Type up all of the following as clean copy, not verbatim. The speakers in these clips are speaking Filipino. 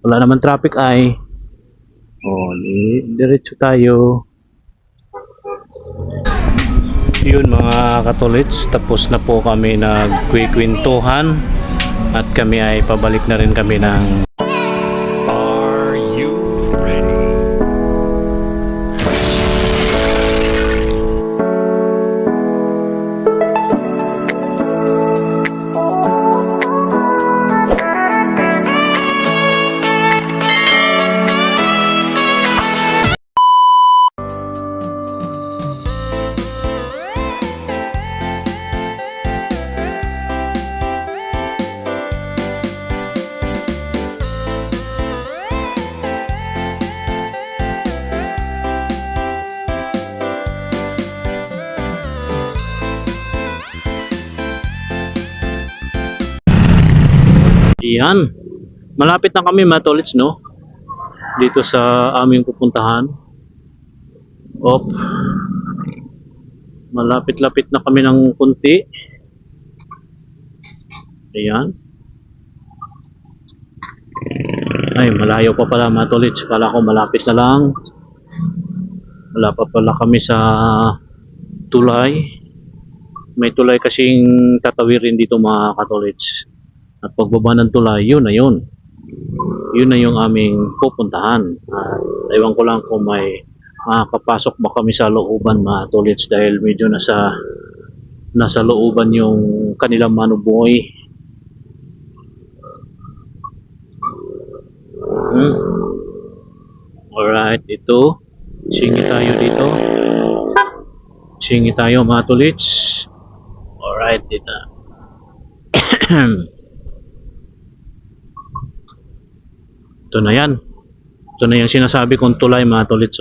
wala naman traffic ay diretso tayo. Yun mga katolits, tapos na po kami nagkwikwentuhan at kami ay pabalik na rin kami ng Are You Ready? Yan. Malapit na kami mga tolits, no? Dito sa aming pupuntahan. Malapit-lapit na kami ng kunti. Ayan. Ay, malayo pa pala mga tolits. Kala ko malapit na lang. Wala pa pala kami sa tulay. May tulay kasing tatawirin dito mga katolits. At pagbaba ng tulay, yun na yun. Yun na yung aming pupuntahan. Ewan ko lang kung may makakapasok ba kami sa looban mga tolits dahil medyo nasa looban yung kanilang manubuhay. Alright, ito. Singi tayo dito. Singi tayo mga tolits. Alright, dito. Ito na yan. Ito na yung sinasabi kong tulay mga tolits.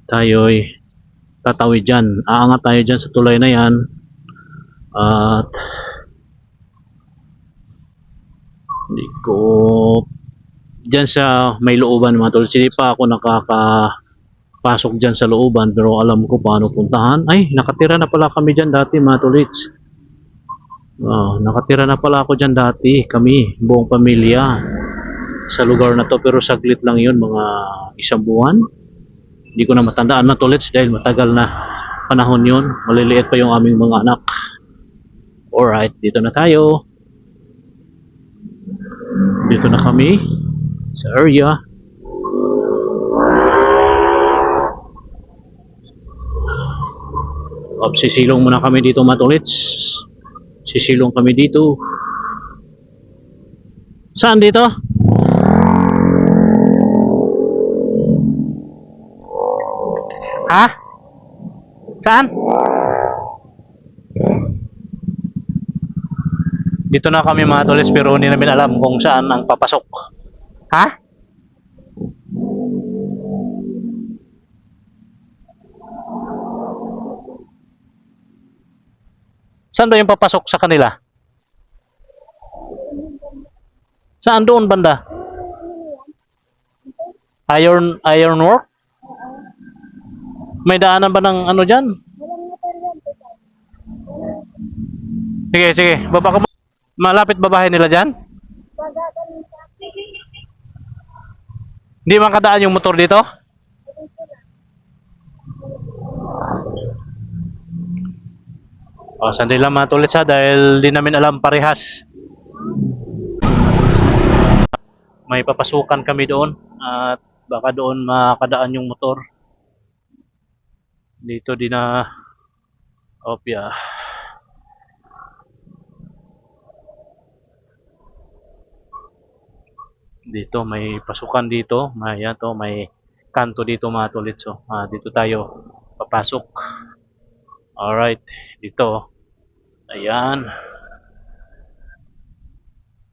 Tayo'y tatawid dyan. Aangat tayo dyan sa tulay na yan. At hindi ko dyan sa may looban mga tolits. Hindi pa ako nakakapasok dyan sa looban. Pero alam ko paano puntahan. Ay, nakatira na pala kami dyan dati mga tolits. Nakatira na pala ako dyan dati. Kami, buong pamilya. Sa lugar na to, pero saglit lang yun, mga isang buwan. Hindi ko na matandaan na tolits dahil matagal na panahon yun. Maliliit pa yung aming mga anak. Alright, dito na tayo. Dito na kami sa area. Sisilong muna kami dito mga tolits. Sisilong kami dito. Saan dito? Ha? Saan? Dito na kami mga tolits pero hindi namin alam kung saan ang papasok. Ha? Saan ba yung papasok sa kanila? Saan doon banda? Iron work? May daanan ba ng ano dyan? Sige. Baba ka mo. Malapit ba bahay nila dyan? Hindi makadaan yung motor dito? Sandali lang mga tolits dahil di namin alam parehas. May papasukan kami doon at baka doon makadaan yung motor. Dito din na opya. Dito may pasukan dito, may kanto dito mga tolits. Dito tayo papasok. Alright, dito. Ayan.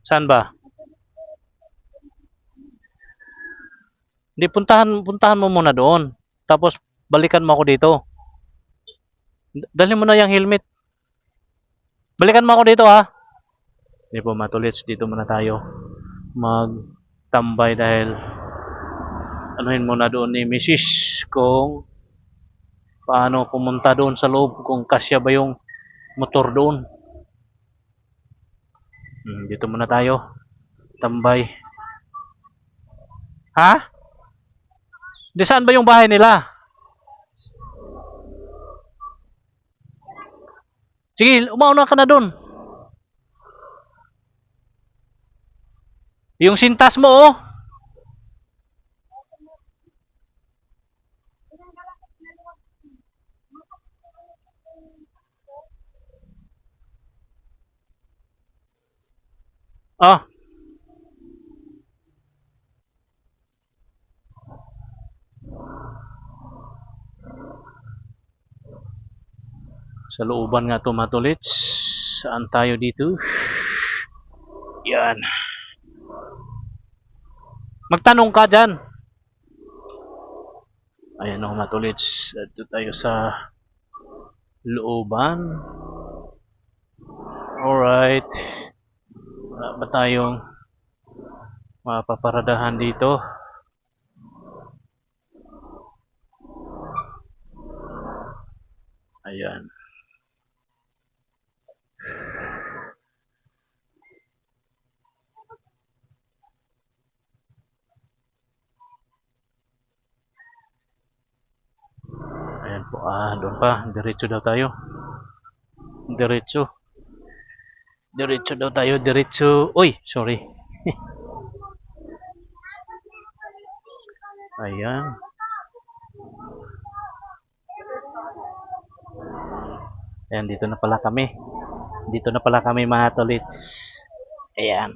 Saan ba? Hindi, puntahan mo muna doon. Tapos balikan mo ako dito. Dali mo na yung helmet. Balikan mo ako dito ha. Hindi po mga tolits, dito muna tayo magtambay dahil anuhin muna doon ni Mrs. kung paano pumunta doon sa loob, kung kasya ba yung motor doon. Dito muna tayo tambay. Ha? Di saan ba yung bahay nila? Sige, umauna ka na dun. Yung sintas mo, oh. Oh. Sa looban nga to mga tolits. Saan tayo dito? Yan. Magtanong ka dyan. Ayan o mga tolits. Dito tayo sa looban. Alright. Wala ba tayong mapaparadahan dito? Ayan. Ayan po, doon pa, diretso daw tayo. Diretso. Diretso daw tayo, diretso. Uy, sorry. Ayan. Ayan, dito na pala kami. Dito na pala kami mga tolits. Ayan.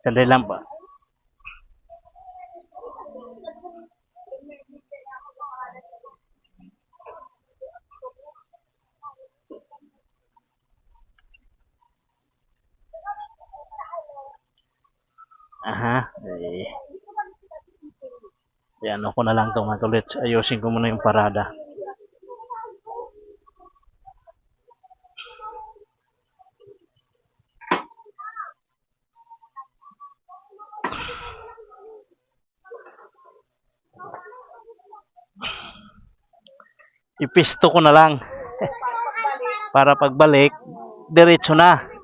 Sandali lang ba? Aha. Ayan, ako na lang itong mga tolits. Ayusin ko muna yung parada. Ipisto ko na lang. Para pagbalik, diretso na.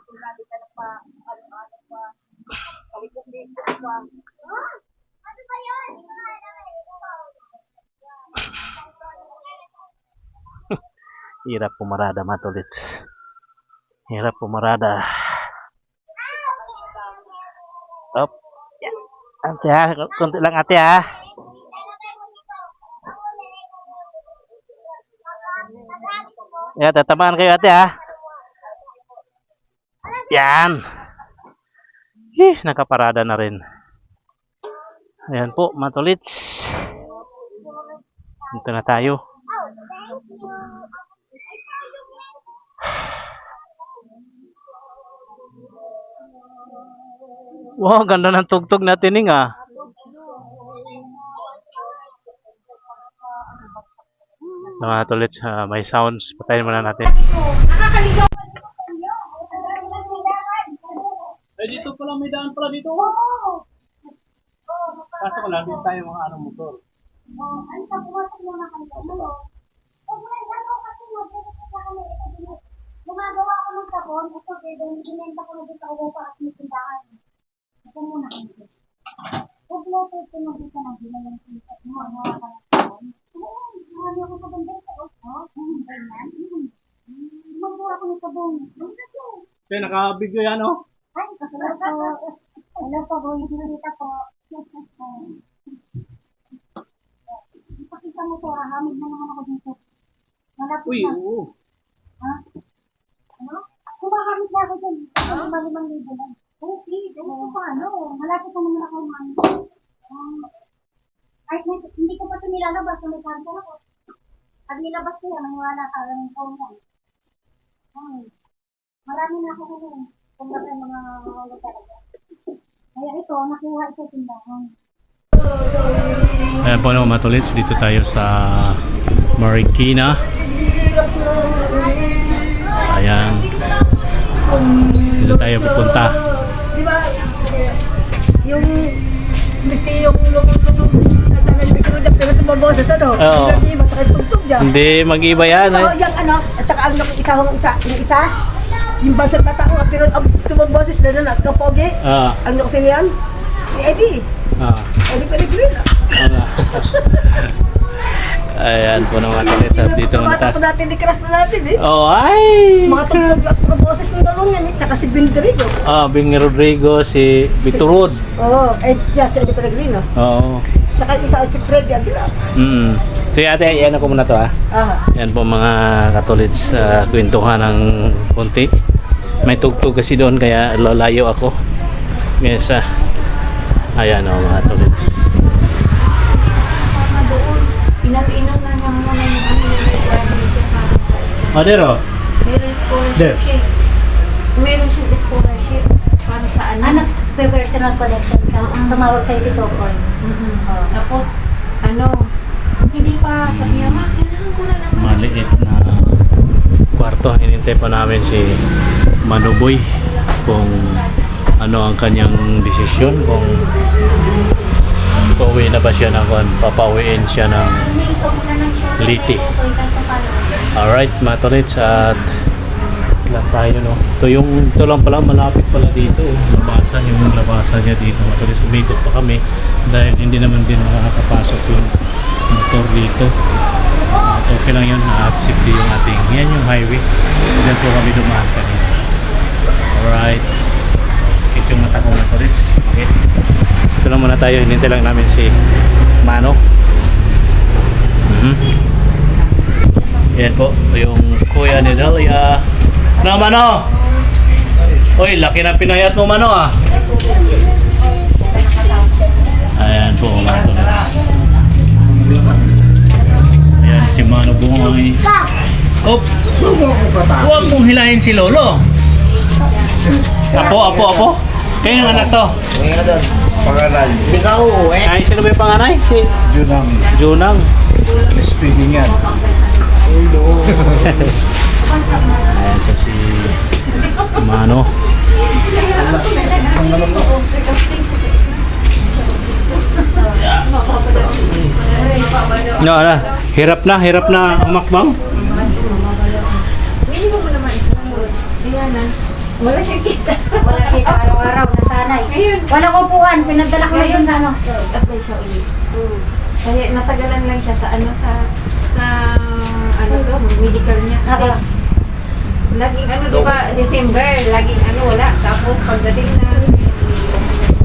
Hirap pumarada mga tolits. Hirap pumarada. Up. Ate ha, konti lang ate ha. Ya, tatamaan kayo ate ha. Yan. Nakaparada na rin. Ayan po mga tolits. Dito na tayo. Wow, ganda ng tugtog natin nga. Mga tolits, may sounds. Patayin muna natin. Eh, dito pala may daan pala dito. Kaso ko lang, dito tayo mga anong motor. Ano pa, pumasok muna kayo. Gumagawa ako ng sabon. Ito, binenta ko na dito ako para sa tindahan. Ito muna kayo. Huwag mo ito tinagin ka na ginawang tinta. Gumagawa ka ng sabon. Oo, gumagawa ko sabon dito. Ganyan. Gumagawa ako ng sabon. Okay, naka-video yan oh. Ay, kasalat po. Hello po, buhay bisita po. Ipakita mo to, hamid na naman ako dito. Malapit Uy, na. oo. Ha? Ano? Kumakamit na ako dyan. 5,000 lang. Okay, ganito pa, ano? Malapit na naman ako, man. Kahit hindi ko pa ito nilalabas, may cancel ako. Pag nilabas ko yan, maniwala ka lang yung phone yan. Marami na ako ngayon. Kung ba yung mga wala talaga. Kaya ito, nakuha ito tindahan. Ayan po mga matulits, dito tayo sa Marikina. Ayan. Dito tayo pupunta. Di ba, yung miski yung lumutong natanan ni Kuya pero tumaboses ano? Oo. Hindi iba sa tugtog diyan. Hindi mag-iba yan eh. Oo, yung ano, at saka ano yung isa, yung bansang tatao pero ang tumaboses na na kapogi. Ah, Ano kasi niyan? Si Eddie. Ah. Eddie Pellegrino. Ano? Ayan po naman ulit sa dito na Bata tayo. pa natin, di crush na natin eh. Oh, ay! Mga tugtog at mga boses ng dalawang yan eh. Tsaka si Ben Rodrigo. Ah, Bing Rodrigo, si Victor Wood. Oo, yan, si Eddie Pellegrino. Oo. Saka isa si Freddy Aguilar. Sige ate, iyan ako muna to ha. Ah, Yan po mga katulits, kwentuhan ng konti. May tugtog kasi doon kaya lalayo ako. Yes, ayan o mga katulits. Inom na nga muna yung ano yung graduation para Adero? meron There. scholarship. Meron siyang scholarship para sa ano. Anak, personal connection ka. Tumawag sa'yo si Tokoy. Tapos, ano, hindi pa sabi niya, ma, kailangan ko na naman. Maliit na kwarto. Hinintay pa namin si Manuboy kung ano ang kanyang desisyon, kung pauwi na ba siya ng papawiin siya ng Liti. Alright mga tolits, at lang tayo no. Ito lang pala, malapit pala dito. Labasan yung labasan niya dito mga tolits. Umikot pa kami dahil hindi naman din makakapasok yung motor dito. At okay lang yun, at safety yung ating, yan yung highway. Diyan po kami dumaan kanina. Alright. Ito yung mata ko mga tolits. Okay. Ito lang muna tayo, hinintay lang namin si Mano. Yan po, yung kuya ni Delia. Ano Mano? Uy, laki ng pinayat mo Mano ah. Ayan po mga tulis. Ayan si Mano Bungoy. Oh, huwag mong hilahin si Lolo. Apo. Kayo yung anak to? Pangalan. Hindi ka uuwi. Ay, sino ba yung panganay? Si Junang. Junang. Speaking yan. Uy, no. Ayan po si Mano. No, ano? Hirap na umakbang. Wala siyang kita. Wala kita araw-araw, nasanay. Walang upuan, pinagdala ko na yun sa ano. Apply siya ulit. Kaya natagalan lang siya sa ano sa ano to, medical niya. Kasi Oo. laging ano, di ba, December, laging ano, wala. Tapos pagdating na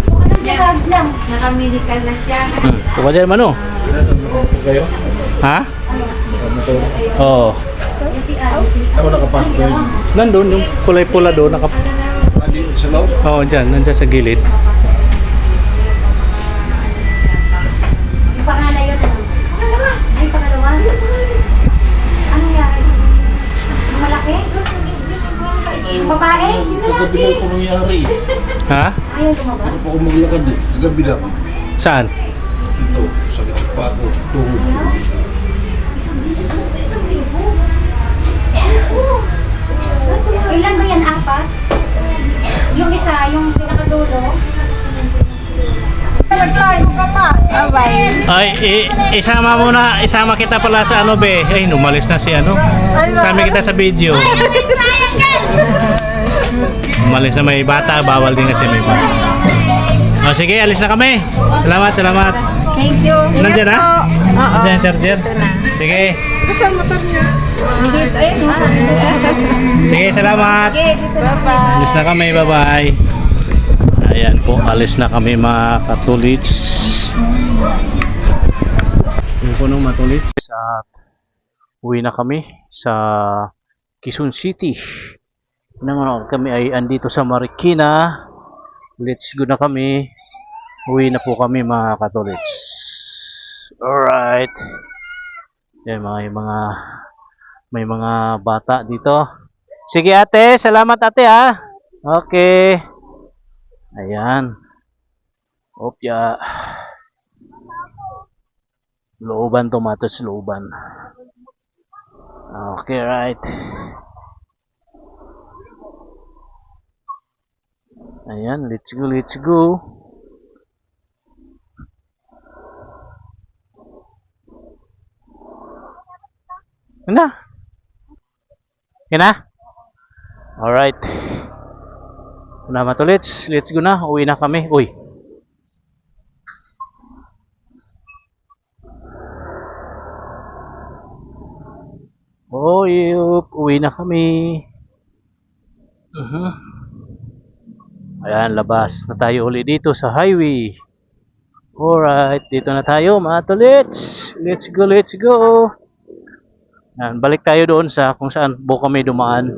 Walang kasag lang. naka-medical na siya. Ito ka dyan, Mano? kayo? Ha? Motor. Oo. Ako nakapasok ko yun. Nandun, yung kulay pula doon. Andi sa loob. Oo, nandiyan sa gilid. Yung pangalan yun, ano? Pangalawa. Ay, pangalawa. Anong yari? Yung malaki? Yung babae? Yung Kagabi lalaki? lang ko nangyari. Ha? Ayaw lumabas. Ano pa ako maglakad? Kagabi lang. Saan? Ito, sa Pato. Tuhod. Isang bisis mo sa isang libo. Ilan ba yan? Apat? Yung isa, yung pinakadulo. Ay, isama kita pala sa ano be. Ay, numalis na si ano. Isama kita sa video. Umalis na may bata, bawal din kasi may bata. O sige, alis na kami. Salamat. Thank you. Nandiyan na? Nandiyan ang charger? Sige. Hindi, ayun. Sige, salamat. Bye-bye. Alis na kami, bye-bye. Ayan po, alis na kami mga katulits. Yun po nung matulits. At uwi na kami sa Quezon City. Naman kami ay andito sa Marikina. Let's go na kami. Uwi na po kami mga katulits. Alright. Yan may mga bata dito. Sige ate, salamat ate ha. Okay. Ayan. Opya. Looban, tomatos, looban. Okay, right. Ayan, let's go. Yan na. Alright. Salamat ulit. Let's go na. Uwi na kami. Uy. Oh, uwi na kami. Ayan, labas na tayo uli dito sa highway. Alright, dito na tayo mga tolits. Let's go, let's go. Ayan, balik tayo doon sa kung saan po kami dumaan.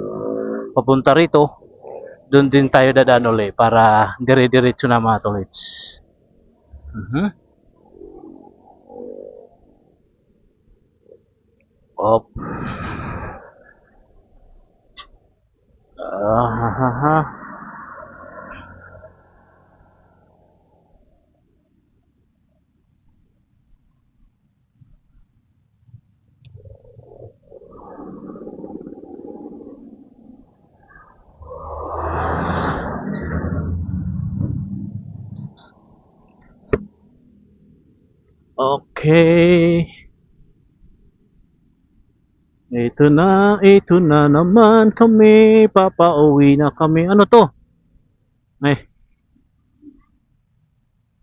Papunta rito. Doon din tayo dadaan uli para dire-diretso na mga tolits. Op. Ah. Okay. Ito na naman kami. Papauwi na kami. Ano to? Ay.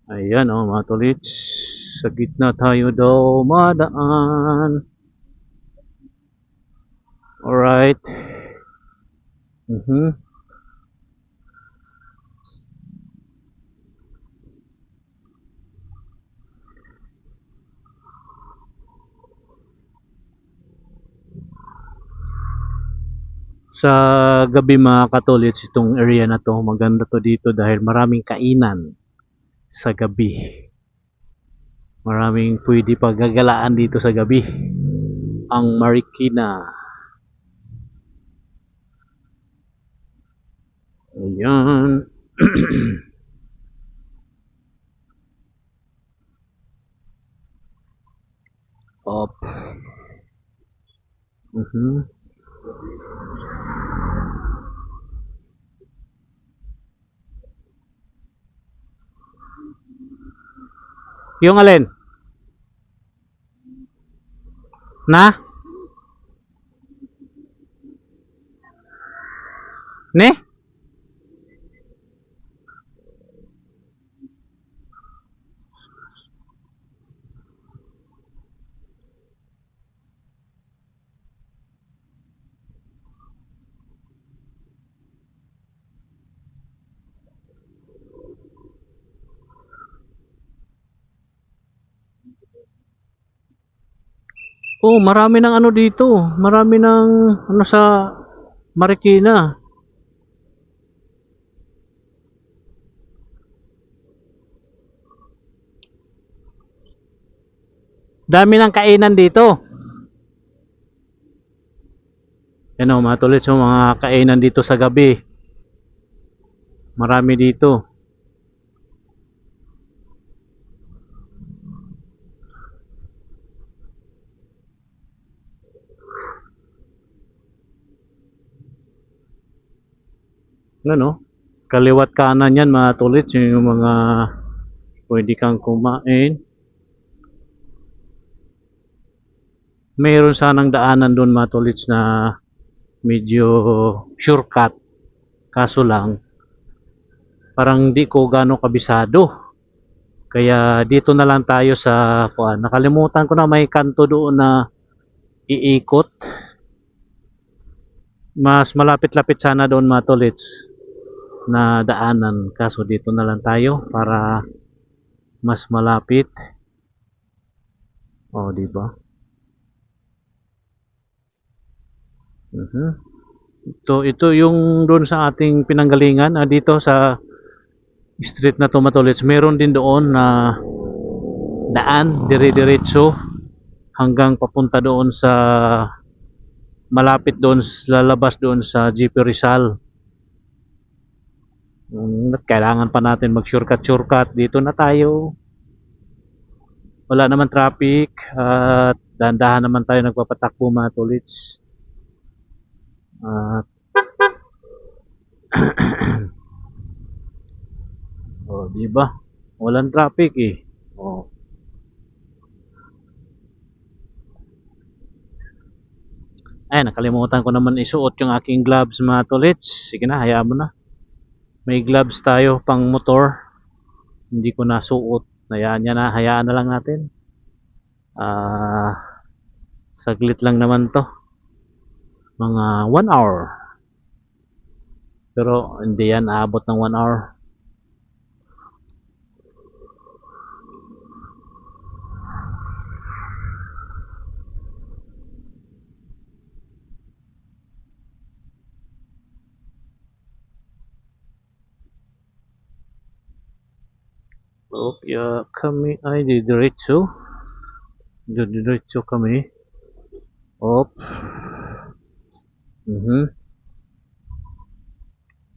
Ayan oh, mga tolits. Sa gitna tayo daw madaan. Alright. Sa gabi mga katolits, itong area na to, maganda to dito dahil maraming kainan sa gabi. Maraming pwede paggagalaan dito sa gabi. Ang Marikina. Ayan. Op. Yung alin? Na? Ne? Oh, marami ng ano dito. Marami ng ano sa Marikina. Dami ng kainan dito. Yan o, mga tulad sa mga kainan dito sa gabi. Marami dito. Ano? Kaliwat kanan yan mga tulad yung mga pwede kang kumain. Mayroon sanang daanan doon mga tolits na medyo shortcut. Kaso lang, parang di ko gano'ng kabisado. Kaya dito na lang tayo sa kuan. Nakalimutan ko na may kanto doon na iikot. Mas malapit-lapit sana doon mga tolits na daanan. Kaso dito na lang tayo para mas malapit. Oh, di ba? Ito yung doon sa ating pinanggalingan dito sa street na to matolits. Meron din doon na daan dire-diretso hanggang papunta doon sa malapit doon lalabas doon sa GP Rizal. Kailangan pa natin mag shortcut dito na tayo. Wala naman traffic at dahan-dahan naman tayo nagpapatakbo mga tolits. At oh, di ba? Walang traffic eh. Oh. Ay, nakalimutan ko naman isuot yung aking gloves mga tolits. Sige na, hayaan mo na. May gloves tayo pang motor. Hindi ko nasuot. Hayaan na lang natin. Saglit lang naman to. mga 1 hour. Pero hindi yan aabot ng 1 hour. Opya kami ay didiretso. Didiretso kami. Op.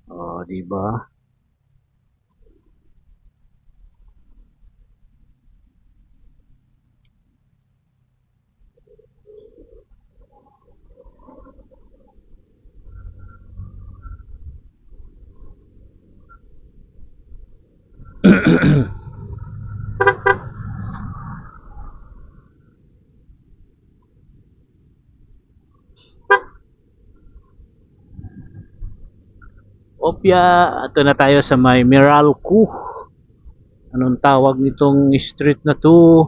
Oh, di ba? Opya, ito na tayo sa may Meralco. Anong tawag nitong street na to?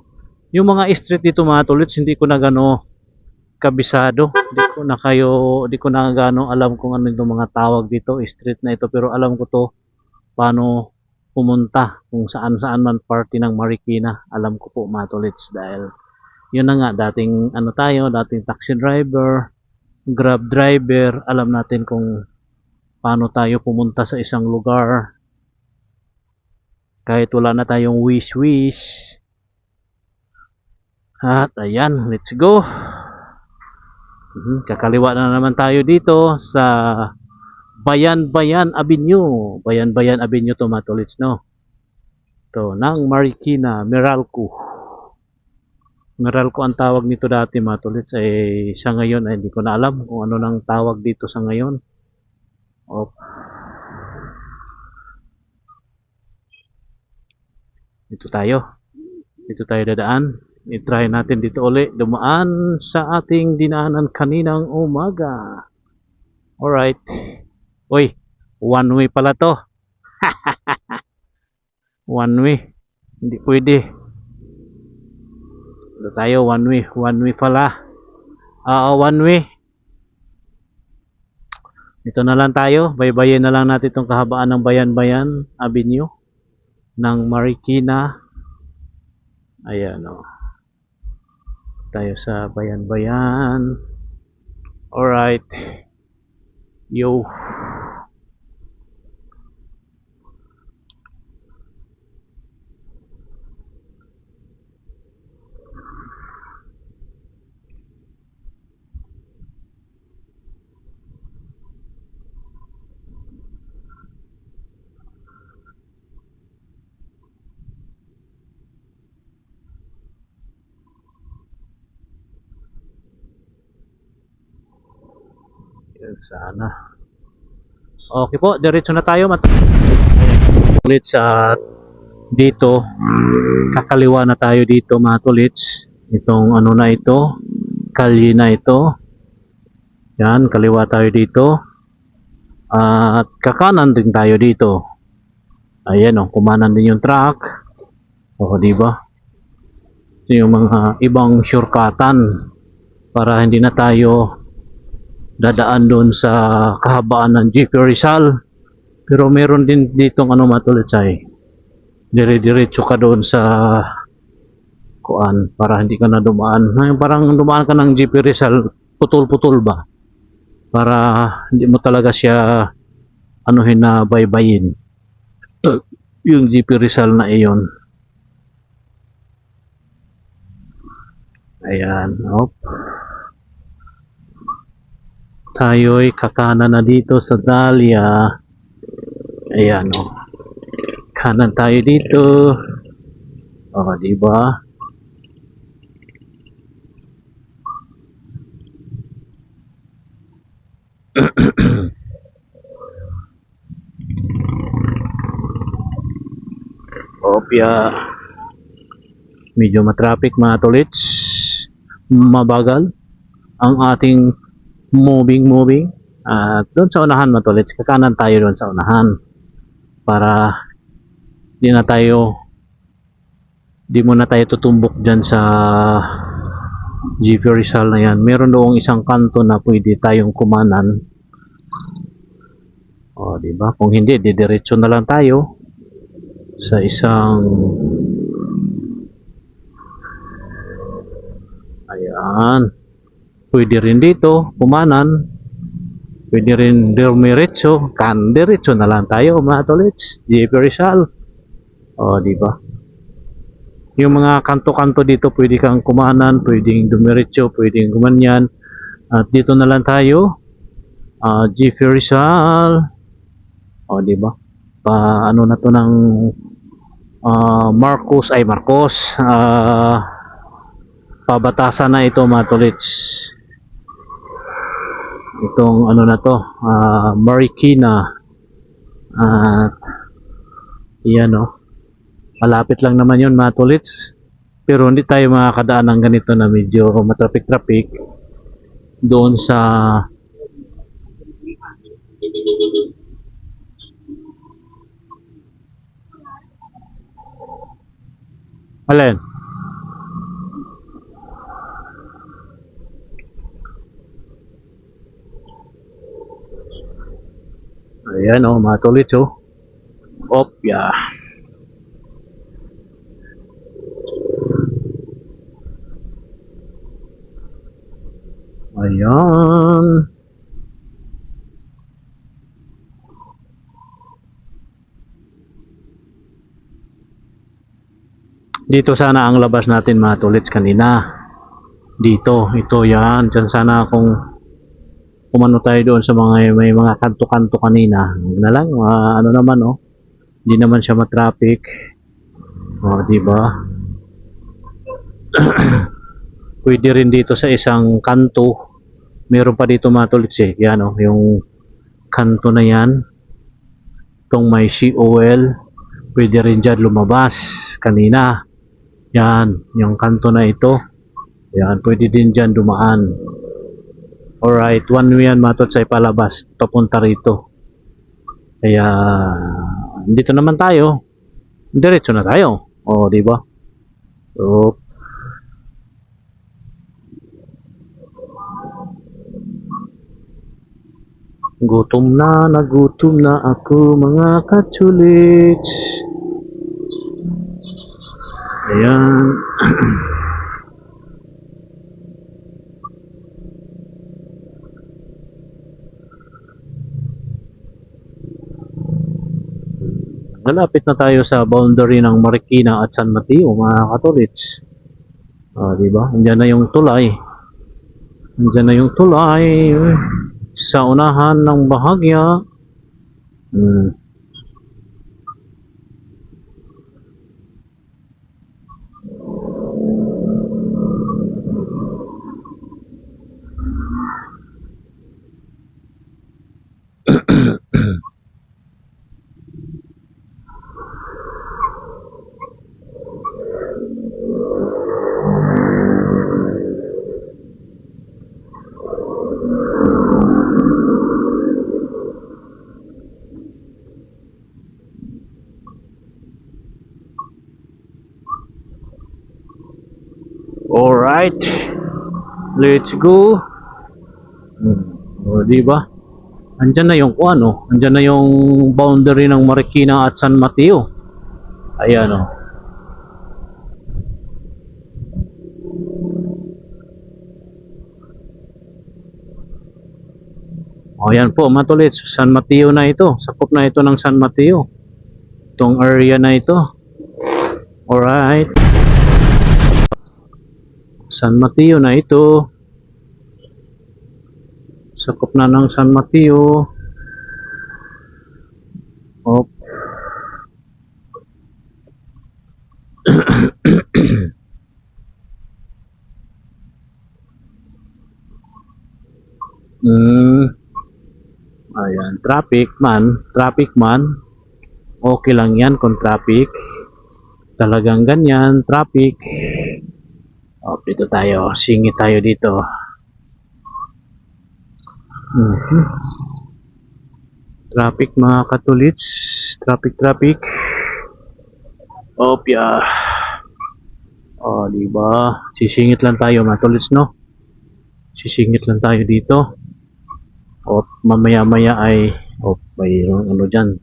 Yung mga street dito mga tolits, hindi ko na gano kabisado. Hindi ko na gano alam kung ano yung mga tawag dito, street na ito. Pero alam ko to, paano pumunta, kung saan-saan man party ng Marikina. Alam ko po mga tolits dahil yun na nga, dating taxi driver, grab driver, alam natin kung paano tayo pumunta sa isang lugar kahit wala na tayong wish. At ayan, let's go. Kakaliwa na naman tayo dito sa Bayan-Bayan Avenue. Bayan-Bayan Avenue to mga tolits, no? To ng Marikina, Meralco. Meralco ang tawag nito dati mga tolits, ay sa ngayon ay hindi ko na alam kung ano nang tawag dito sa ngayon. Dito tayo dadaan. I-try natin dito ulit dumaan sa ating dinaanan kaninang umaga. Alright. Uy, one way pala to. One way. Hindi pwede. Dito tayo, one way pala. One way. Dito na lang tayo, baybayin na lang natin itong kahabaan ng Bayan-Bayan Avenue ng Marikina. Ayan o. Tayo sa Bayan-Bayan. Alright. Yo. Sana. Okay po, diretso na tayo. Ulit sa dito, kakaliwa na tayo dito mga tolits. Itong ano na ito, kalye na ito. Yan, kaliwa tayo dito. At kakanan din tayo dito. Ayan o, kumanan din yung truck. O, diba? Ito yung mga ibang shortcutan para hindi na tayo dadaan doon sa kahabaan ng GP Rizal. Pero meron din ditong ano matulitsay, dire-diretso ka doon sa kuan para hindi ka na dumaan. Parang dumaan ka ng GP Rizal, putol-putol ba, para hindi mo talaga siya anuhin na baybayin yung GP Rizal na iyon. Ayan, op. Tayo'y kakanan na dito sa Dahlia. Ayan o. Kanan tayo dito. O, diba? Opya. Medyo matraffic mga tolits. Mabagal ang ating moving at doon sa unahan mga tolits, kakanan tayo doon sa unahan para di muna tayo tutumbok dyan sa GV Rizal na yan. Meron doong isang kanto na pwede tayong kumanan. O, di ba? Kung hindi, didiretso na lang tayo sa isang ayan. Pwede rin dito kumanan. Pwede rin diretso, diretso na lang tayo mga tolits. GV Rizal. O, di ba? Yung mga kanto-kanto dito, pwede kang kumanan, pwedeng dumiretso, pwedeng gumanyan. At dito na lang tayo. GV Rizal. O, di ba? Ano na to ng Marcos. Pabatasan na ito mga tolits. Itong ano na to, Marikina. At yan o. Malapit lang naman yun mga tolits. Pero hindi tayo makakadaan ng ganito na medyo matraffic-traffic doon sa alin? Ayan o mga tolits o. Opya. Ayan. Dito sana ang labas natin mga tolits kanina. Dito, ito yan. Diyan sana kung kumano tayo doon sa mga may mga kanto-kanto kanina. Huwag na lang, ano naman oh. Hindi naman siya matraffic. Oh, di ba? Pwede rin dito sa isang kanto. Meron pa dito mga tolits eh. Yan oh, yung kanto na yan. Itong may COL. Pwede rin dyan lumabas kanina. Yan, yung kanto na ito. Yan, pwede din dyan dumaan. Alright, one way yan mga tolits ay palabas. Papunta rito. Kaya, dito naman tayo. Diretso na tayo. O, di ba? So, nagutom na ako mga katsulits. Ayan. Malapit na tayo sa boundary ng Marikina at San Mateo mga katolits. Di ba? Andiyan na yung tulay. Andiyan na yung tulay sa unahan ng bahagya. Alright, let's go. O, di ba? Andyan na yung ano, andyan na yung boundary ng Marikina at San Mateo. Ayan o. Ayan po mga tolits, San Mateo na ito. Sakop na ito ng San Mateo. Itong area na ito. Alright. San Mateo na ito. Sakop na ng San Mateo. Op. Ayan, traffic man. Okay lang yan kung traffic. Talagang ganyan, traffic. Dito tayo, singit tayo dito. Traffic mga katulits, traffic. Oh, di ba? Sisingit lang tayo, mga tolits, no? Sisingit lang tayo dito. O mamaya-maya ay mayroong ano dyan,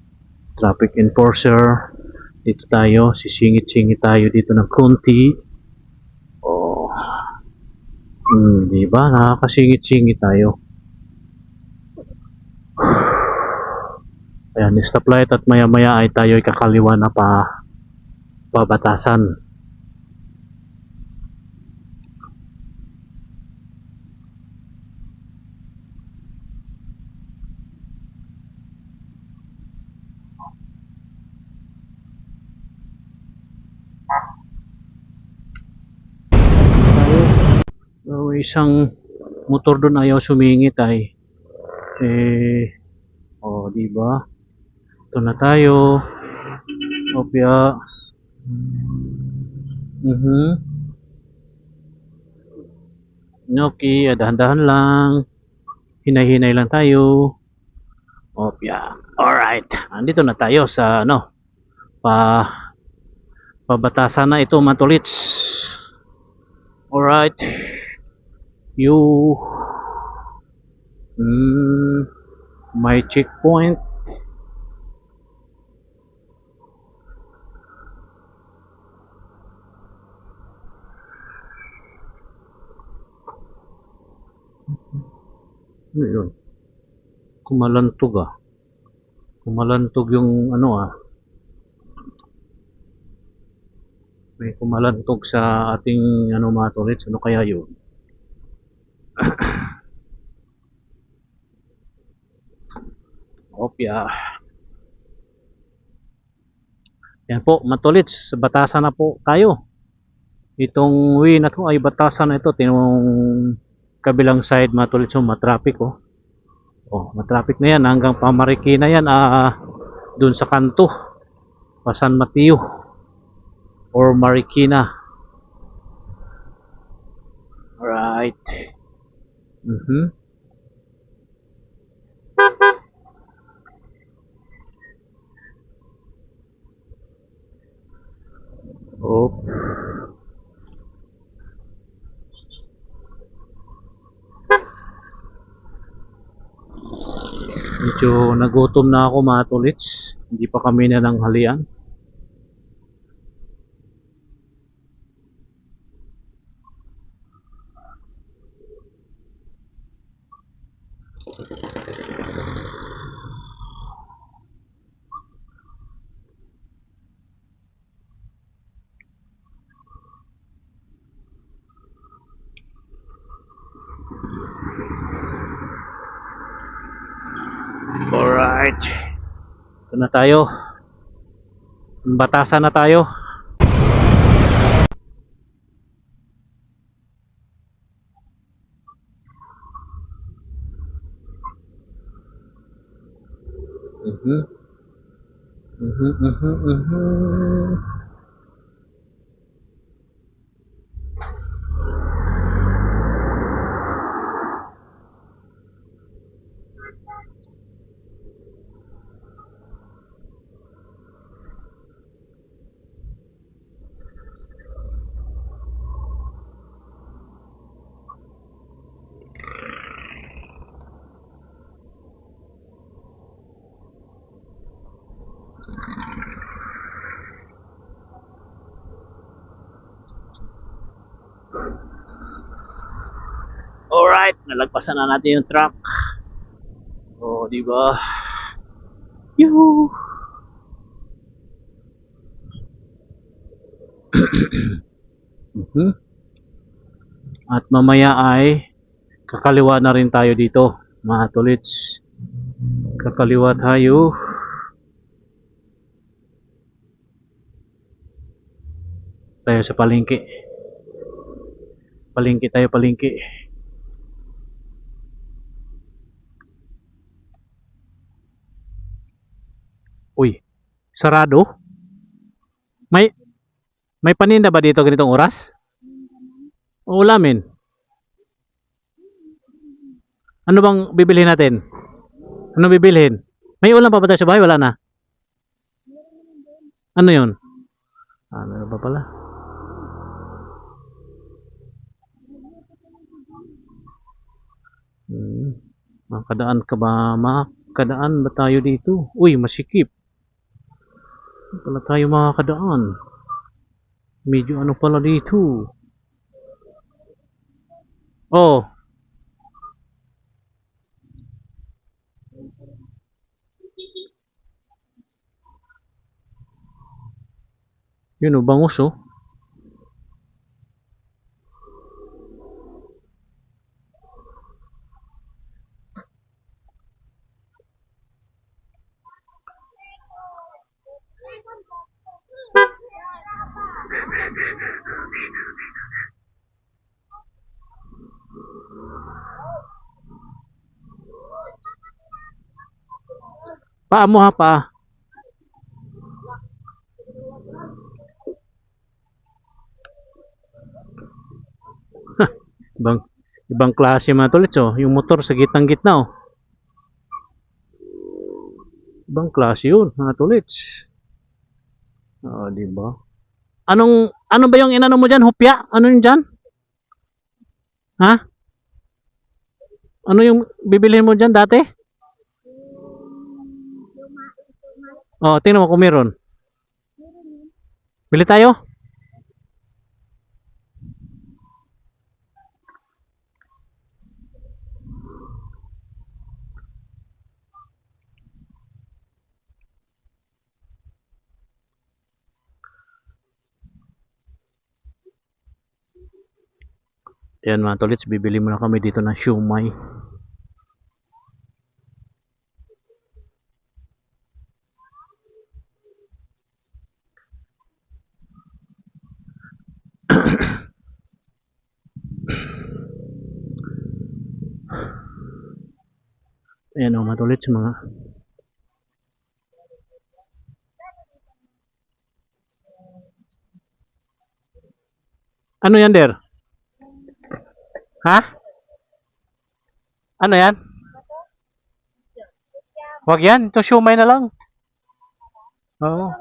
traffic enforcer. Dito tayo, sisingit-singit tayo dito ng konti. O, di ba? Nakakasingit-singit tayo. Ayan, stoplight at maya-maya ay tayo kakaliwa na pabatasan. So, isang motor doon ayaw sumingit ay di ba? Ito na tayo. Opya. Okay, dahan-dahan lang. Hinay-hinay lang tayo. Opya. Alright. Andito na tayo sa pabatasan na ito, mga tolits. Alright. My checkpoint. Ano yun? Kumalantog ah. Kumalantog yung may kumalantog sa ating mga tolits. Ano kaya yun? Opya. Yan po, mga tolits, batasan na po tayo. Itong way na to ay batasan na ito. Tinong kabilang side, mga tolits, matraffic oh. Oh, matraffic na yan hanggang Pamarikina yan, dun sa kanto pa San Mateo or Marikina. Alright. Oh. Medyo nagutom na ako, mga tolits. Hindi pa kami na ng halian. Alright. Ito na tayo. Batasan na tayo. Alright, nalagpasan na natin yung truck. Oh, di ba? Yuhu! At mamaya ay kakaliwa na rin tayo dito, mga tolits. Kakaliwa tayo. Tayo sa palengke. Palengke tayo, palengke. Uy, sarado? May paninda ba dito ganitong oras? O ulamin? Ano bang bibilhin natin? Ano bibilhin? May ulam pa ba tayo sa bahay? Wala na. Ano yun? Ano ba pala? Makadaan ka ba? Makadaan ba tayo dito? Uy, masikip. Hindi pala tayo makakadaan. Medyo ano pala dito. Oh. Yun o, bangus oh. Paa mo ha, paa. Ibang, ibang klase mga tolits oh. Yung motor sa gitang-gitna oh. Ibang klase yun mga tolits. Di ba? Ano ba yung inano mo dyan? Hupya? Ano yun dyan? Ha? Ano yung bibilhin mo dyan dati? Oh, tingnan mo kung meron. Bili tayo? Ayan mga tolits, bibili muna kami dito ng siumay. Ayan o mga tolits, mga ano yan der? Ha? Ano yan? Wag yan, ito siumay na lang. Oo.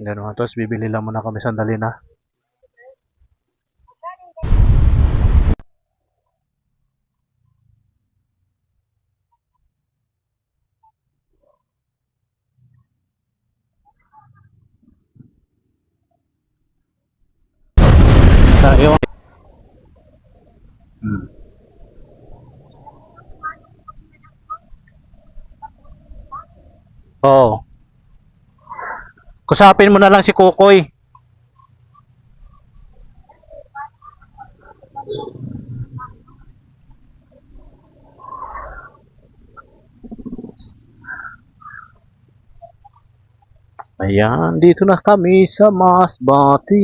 Ganun mga tolits, bibili lang muna kami sandali na. Tayo. Oo. Kusapin mo na lang si Kukoy. Ayan, dito na kami sa Masbate.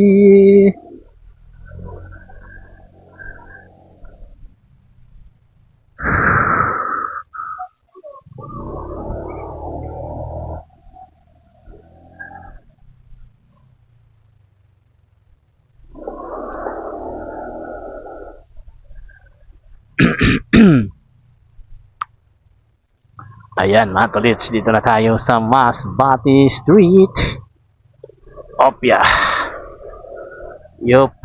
Ayan mga tolits, dito na tayo sa Masbate Street. Opya. Yup.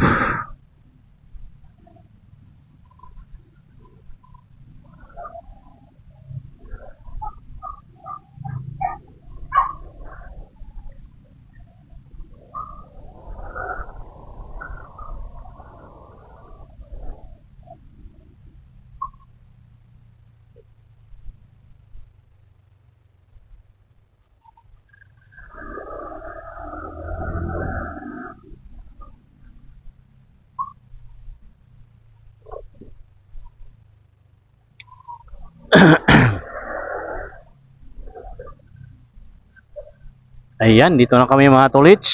Ayan, dito na kami mga tolits.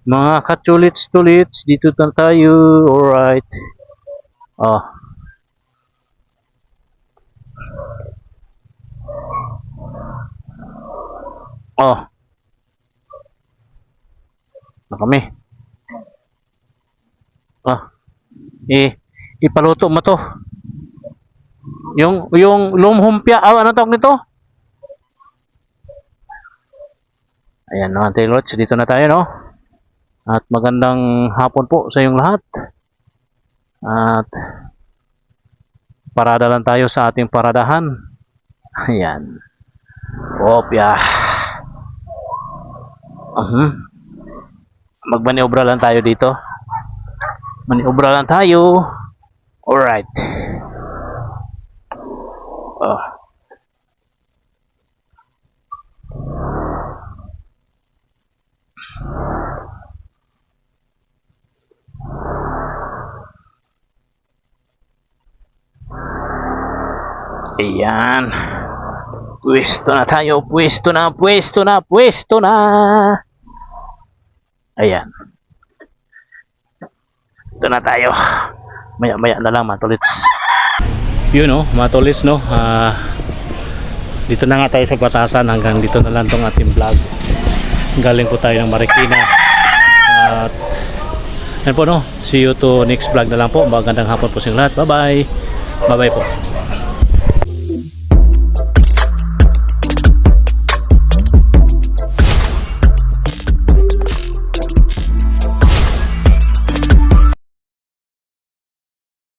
Mga katulits-tulits, dito na tayo. Alright. Oh. Oh. Na kami. Oh. Ipaluto mo to. Yung lumhumpia, ano tawag nito? Ayan no, Auntie Lods, dito na tayo no. At magandang hapon po sa inyong lahat. At parada lang tayo sa ating paradahan. Ayan. Opya. Magmaniobra lang tayo dito. Maniobra lang tayo. Alright. Oh. Ayan. Pwesto na tayo. Pwesto na. Ayan. Ito na tayo. Maya na lang mga tolits. Yun no, mga tolits no. Dito na nga tayo sa batasan. Hanggang dito na lang tong ating vlog. Galing po tayo ng Marikina. At yan po no. See you to next vlog na lang po. Magandang hapon po sa inyo lahat. Bye bye. Bye bye po.